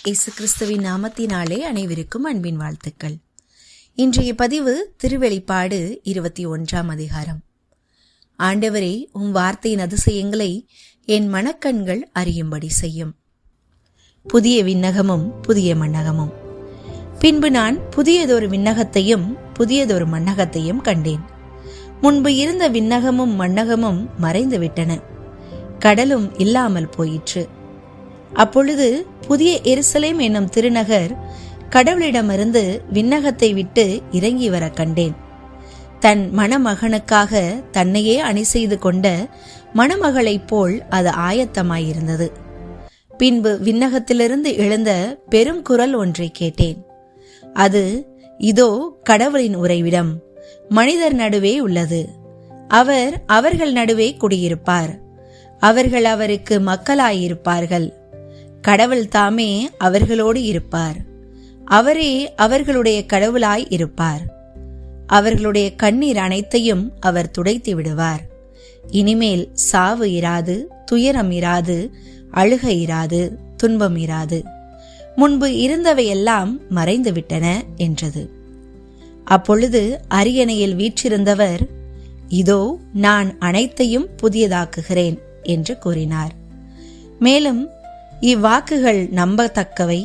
இயேசு கிறிஸ்துவின் நாமத்தினாலே அனைவருக்கும் அன்பின் வாழ்த்துக்கள். இன்றைய பதிவு திருவெளிப்பாடு 21ஆம் அதிகாரம். ஆண்டவரே, உம் வார்த்தையின் அதிசயங்களை என் மனக்கண்கள் அறியும்படி செய்யும். புதிய விண்ணகமும் புதிய மண்ணகமும். பின்பு நான் புதியதொரு விண்ணகத்தையும் புதியதொரு மண்ணகத்தையும் கண்டேன். முன்பு இருந்த விண்ணகமும் மண்ணகமும் மறைந்து விட்டன, கடலும் இல்லாமல் போயிற்று. அப்பொழுது புதிய எருசலேம் என்னும் திருநகர் கடவுளிடமிருந்து விண்ணகத்தை விட்டு இறங்கி வர கண்டேன். தன் மணமகனுக்காக தன்னையே அணி செய்து கொண்ட மணமகளைப் போல் அது ஆயத்தமாயிருந்தது. பின்பு விண்ணகத்திலிருந்து எழுந்த பெரும் குரல் ஒன்றை கேட்டேன். அது, இதோ கடவுளின் உறைவிடம் மனிதர் நடுவே உள்ளது. அவர் அவர்கள் நடுவே குடியிருப்பார். அவர்கள் அவருக்கு மக்களாயிருப்பார்கள். கடவுள் தாமே அவர்களோடு இருப்பார். அவரே அவர்களுடைய கடவுளாய் இருப்பார். அவர்களுடைய கண்ணீர் அனைத்தையும் அவர் துடைத்து விடுவார். இனிமேல் சாவு இராது, துயரம் இராது, அழுகை இராது, துன்பம் இராது. முன்பு இருந்தவையெல்லாம் மறைந்து விட்டன என்றது. அப்பொழுது அரியணையில் வீற்றிருந்தவர், இதோ நான் அனைத்தையும் புதியதாக்குகிறேன் என்று கூறினார். மேலும், இவ்வாக்குகள் நம்பத்தக்கவை,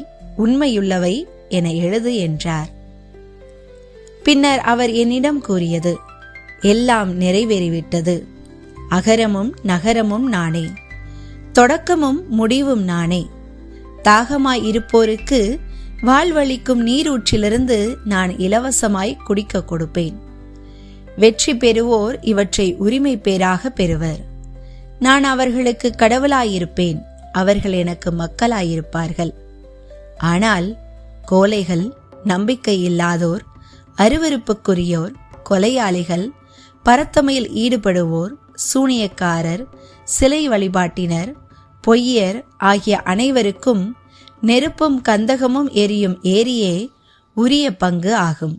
உண்மையுள்ளவை என எழுது என்றார். பின்னர் அவர் என்னிடம் கூறியது, எல்லாம் நிறைவேறிவிட்டது. அகரமும் நகரமும் நானே, தொடக்கமும் முடிவும் நானே. தாகமாய் இருப்போருக்கு வாழ்வளிக்கும் நீரூற்றிலிருந்து நான் இலவசமாய் குடிக்க கொடுப்பேன். வெற்றி பெறுவோர் இவற்றை உரிமை பேராக பெறுவர். நான் அவர்களுக்கு கடவுளாயிருப்பேன், அவர்கள் எனக்கு மக்களாயிருப்பார்கள். ஆனால் கோழைகள், நம்பிக்கை இல்லாதோர், அருவருப்புக்குரியோர், கொலையாளிகள், பரத்தமையில் ஈடுபடுவோர், சூனியக்காரர், சிலை வழிபாட்டினர், பொய்யர் ஆகிய அனைவருக்கும் நெருப்பும் கந்தகமும் எரியும் ஏரியே உரிய பங்கு ஆகும்.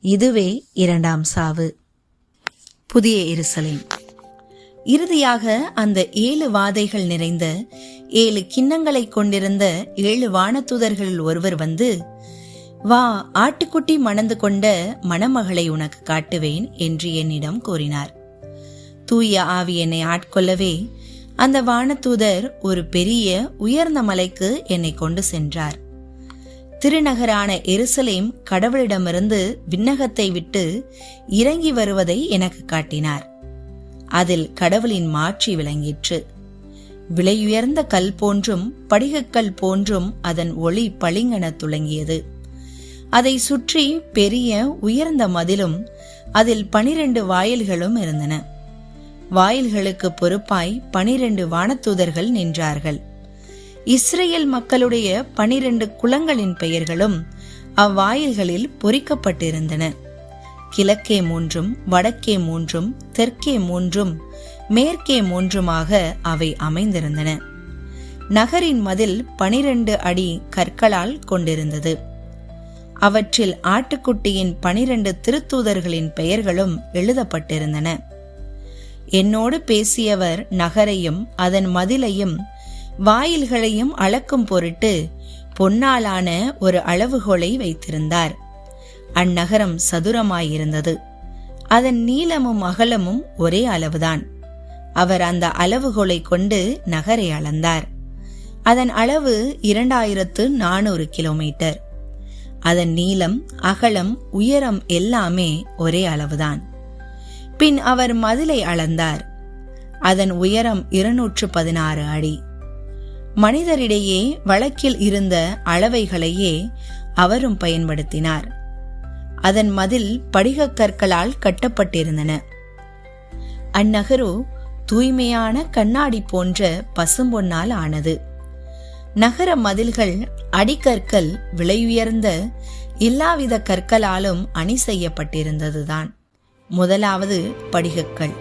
இதுவே இரண்டாம் சாவு. புதிய எருசலேம். இறுதியாக அந்த 7 வாதைகள் நிறைந்த 7 கிண்ணங்களை கொண்டிருந்த 7 வானதூதர்களில் ஒருவர் வந்து, வா, ஆட்டுக்குட்டி மணந்து கொண்ட மணமகளை உனக்கு காட்டுவேன் என்று என்னிடம் கூறினார். தூய ஆவி என்னை ஆட்கொள்ளவே அந்த வானதூதர் ஒரு பெரிய உயர்ந்த மலைக்கு என்னை கொண்டு சென்றார். திருநகரான எருசலேம் கடவுளிடமிருந்து விண்ணகத்தை விட்டு இறங்கி வருவதை எனக்கு காட்டினார். அதில் கடவுளின் மாட்சி விளங்கிற்று. விலையுயர்ந்த கல் போன்றும் படிகக்கல் போன்றும் அதன் ஒளி பளிங்கென துளங்கியது. அதை சுற்றி பெரிய உயர்ந்த மதிலும் அதில் 12 வாயில்களும் இருந்தன. வாயில்களுக்கு பொறுப்பாய் 12 வானதூதர்கள் நின்றார்கள். இஸ்ரேல் மக்களுடைய 12 குலங்களின் பெயர்களும் அவ்வாயில்களில் பொறிக்கப்பட்டிருந்தன. கிழக்கே 3, வடக்கே 3, தெற்கே 3, மேற்கே 3 அவை அமைந்திருந்தன. நகரின் மதில் 12 அடி கற்களால் கொண்டிருந்தது. அவற்றில் ஆட்டுக்குட்டியின் 12 திருத்தூதர்களின் பெயர்களும் எழுதப்பட்டிருந்தன. என்னோடு பேசியவர் நகரையும் அதன் மதிலையும் வாயில்களையும் அளக்கும் பொருட்டு பொன்னாலான ஒரு அளவுகோலை வைத்திருந்தார். அந்நகரம் சதுரமாயிருந்தது. அதன் நீளமும் அகலமும் ஒரே அளவுதான். அவர் அந்த அளவுகோலை கொண்டு நகரை அளந்தார். அதன் அளவு 2400 கிலோமீட்டர். அதன் நீளம், அகலம், உயரம் எல்லாமே ஒரே அளவுதான். பின் அவர் மதிலை அளந்தார். அதன் உயரம் 216 அடி. மனிதரிடையே வழக்கில் இருந்த அளவைகளையே அவரும் பயன்படுத்தினார். அதன் மதில் படிகக் கற்களால் கட்டப்பட்டிருந்தன. அந்நகரோ தூய்மையான கண்ணாடி போன்ற பசும்பொன்னால் ஆனது. நகர மதில்கள் அடிக்கற்கள் விலையுயர்ந்த எல்லாவித கற்களாலும் அணி செய்யப்பட்டிருந்ததுதான். முதலாவது படிகக்கல்,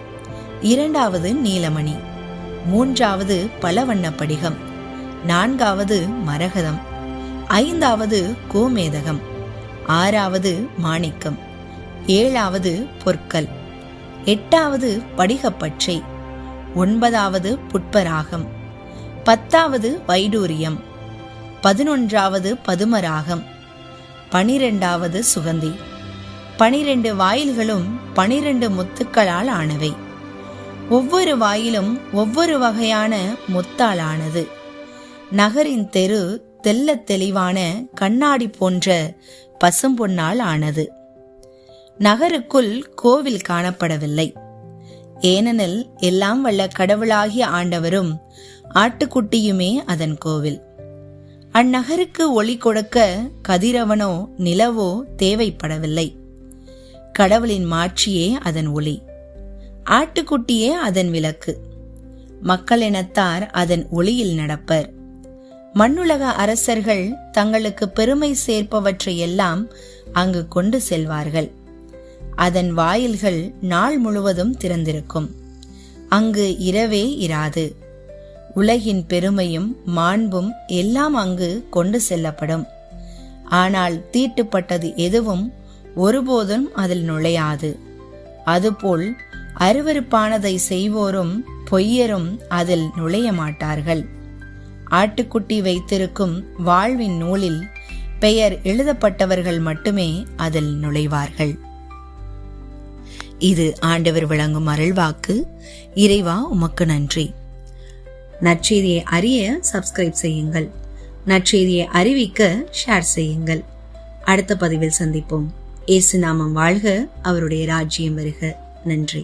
2வது நீலமணி, 3வது பலவண்ண படிகம், 4வது மரகதம், 5வது கோமேதகம், 6வது மாணிக்கம், 7வது பொற்கள், 8வது படிகப்பச்சை, 9வது புட்பராகம், 10வது வைடூரியம், 11வது பதுமராகம், 12வது சுகந்தி. 12 வாயில்களும் 12 முத்துக்களால் ஆனவை. ஒவ்வொரு வாயிலும் ஒவ்வொரு வகையான முத்தால் ஆனது. நகரின் தெரு தெள்ளத் தெளிவான கண்ணாடி போன்ற பசும்பொன்னால் ஆனது. நகருக்குள் கோவில் காணப்படவில்லை. ஏனெனில் எல்லாம் வல்ல கடவுளாகிய ஆண்டவரும் ஆட்டுக்குட்டியுமே அதன் கோவில். அந்நகருக்கு ஒளி கொடுக்க கதிரவனோ நிலவோ தேவைப்படவில்லை. கடவுளின் மாட்சியே அதன் ஒளி, ஆட்டுக்குட்டியே அதன் விளக்கு. மக்களினத்தார் அதன் ஒளியில் நடப்பர். மண்ணுலக அரசர்கள் தங்களுக்கு பெருமை சேர்ப்பவற்றை எல்லாம் அங்கு கொண்டு செல்வார்கள். அதன் வாயில்கள் நாள் முழுவதும் திறந்திருக்கும். அங்கு இரவே இராது. உலகின் பெருமையும் மாண்பும் எல்லாம் அங்கு கொண்டு செல்லப்படும். ஆனால் தீட்டுப்பட்டது எதுவும் ஒருபோதும் அதில் நுழையாது. அதுபோல் அருவருப்பானதை செய்வோரும் பொய்யரும் அதில் நுழைய மாட்டார்கள். ஆட்டுக்குட்டி வைத்திருக்கும் வாழ்வின் நூலில் பெயர் எழுதப்பட்டவர்கள் மட்டுமே அதில் நுழைவார்கள். இது ஆண்டவர் வழங்கும் அருள்வாக்கு. இறைவா, உமக்கு நன்றி. நற்செய்தியை அறிய சப்ஸ்கிரைப் செய்யுங்கள். நற்செய்தியை அறிவிக்க ஷேர் செய்யுங்கள். அடுத்த பதிவில் சந்திப்போம். இயேசு நாமம் வாழ்க, அவருடைய ராஜ்யம் வருக. நன்றி.